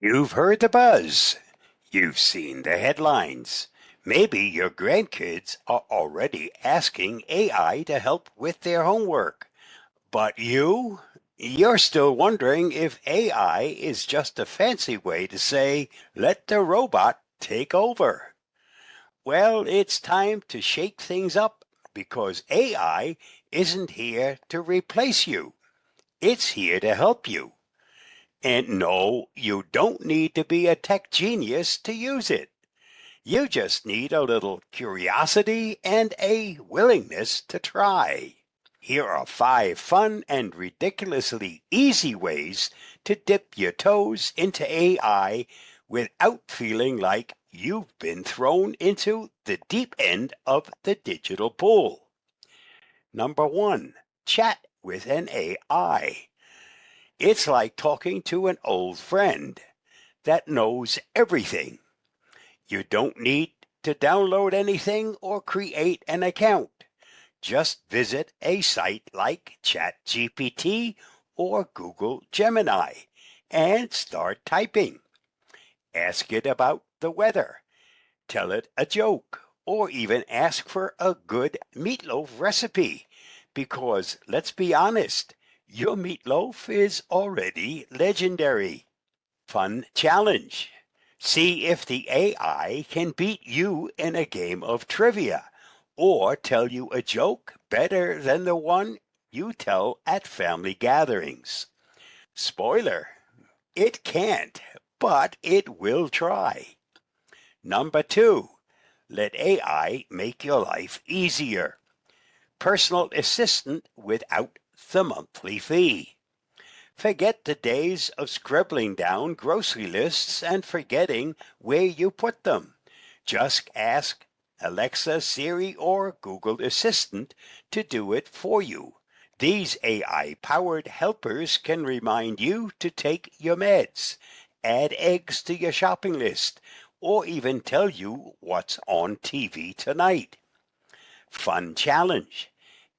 You've heard the buzz. You've seen the headlines. Maybe your grandkids are already asking AI to help with their homework. But you're still wondering if AI is just a fancy way to say, let the robot take over. Well, it's time to shake things up because AI isn't here to replace you. It's here to help you. And no, you don't need to be a tech genius to use it. You just need a little curiosity and a willingness to try. Here are 5 fun and ridiculously easy ways to dip your toes into AI without feeling like you've been thrown into the deep end of the digital pool. Number 1, chat with an AI. It's like talking to an old friend that knows everything. You don't need to download anything or create an account. Just visit a site like ChatGPT or Google Gemini and start typing. Ask it about the weather, tell it a joke, or even ask for a good meatloaf recipe. Because let's be honest, your meatloaf is already legendary. Fun challenge. See if the AI can beat you in a game of trivia or tell you a joke better than the one you tell at family gatherings. Spoiler, it can't, but it will try. Number 2, let AI make your life easier. Personal assistant without the monthly fee. Forget the days of scribbling down grocery lists and forgetting where you put them. Just ask Alexa, Siri, or Google Assistant to do it for you. These AI-powered helpers can remind you to take your meds, add eggs to your shopping list, or even tell you what's on TV tonight. Fun challenge.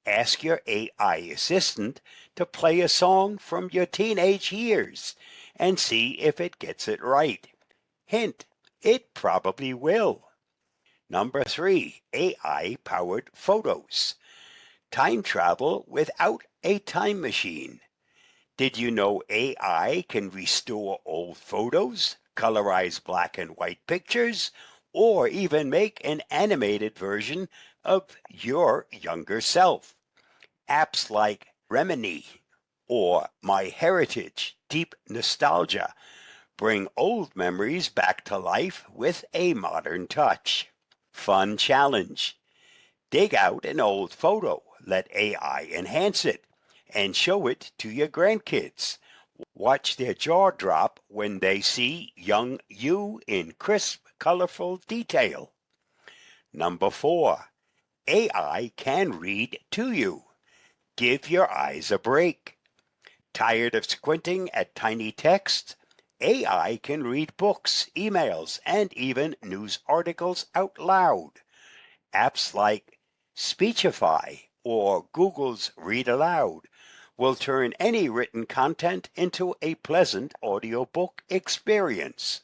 Ask your AI assistant to play a song from your teenage years and see if it gets it right. Hint, it probably will. Number 3, AI-powered photos. Time travel without a time machine. Did you know AI can restore old photos, colorize black and white pictures, or even make an animated version of your younger self? Apps like Remini or MyHeritage Deep Nostalgia bring old memories back to life with a modern touch. Fun challenge. Dig out an old photo, let AI enhance it, and show it to your grandkids. Watch their jaw drop when they see young you in crisp, colorful detail. Number 4, AI can read to you. Give your eyes a break. Tired of squinting at tiny text? AI can read books, emails, and even news articles out loud. Apps like Speechify or Google's Read Aloud will turn any written content into a pleasant audiobook experience.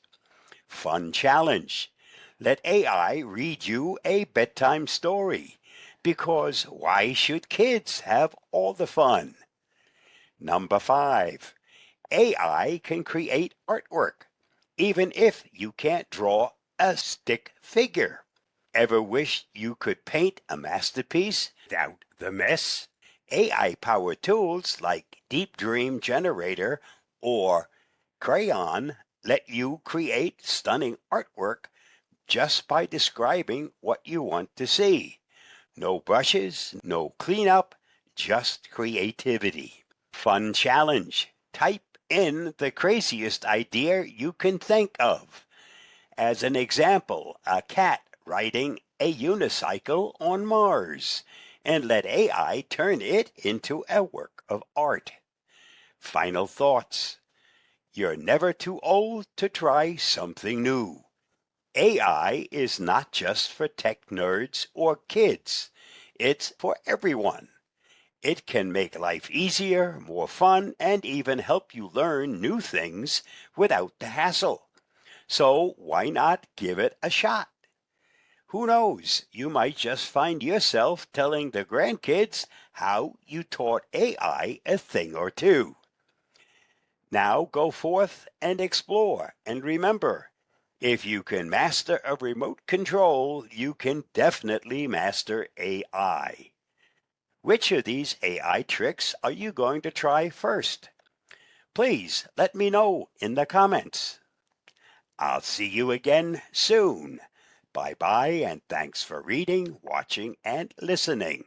Fun challenge. Let AI read you a bedtime story. Because why should kids have all the fun? Number 5, AI can create artwork, even if you can't draw a stick figure. Ever wish you could paint a masterpiece without the mess? AI-powered tools like Deep Dream Generator or Crayon let you create stunning artwork just by describing what you want to see. No brushes, no cleanup, just creativity. Fun challenge. Type in the craziest idea you can think of. As an example, a cat riding a unicycle on Mars, and let AI turn it into a work of art. Final thoughts. You're never too old to try something new. AI is not just for tech nerds or kids. It's for everyone. It can make life easier, more fun, and even help you learn new things without the hassle. So why not give it a shot? Who knows, you might just find yourself telling the grandkids how you taught AI a thing or two. Now go forth and explore, and remember, if you can master a remote control, you can definitely master AI. Which of these AI tricks are you going to try first? Please let me know in the comments. I'll see you again soon. Bye bye, and thanks for reading, watching, and listening.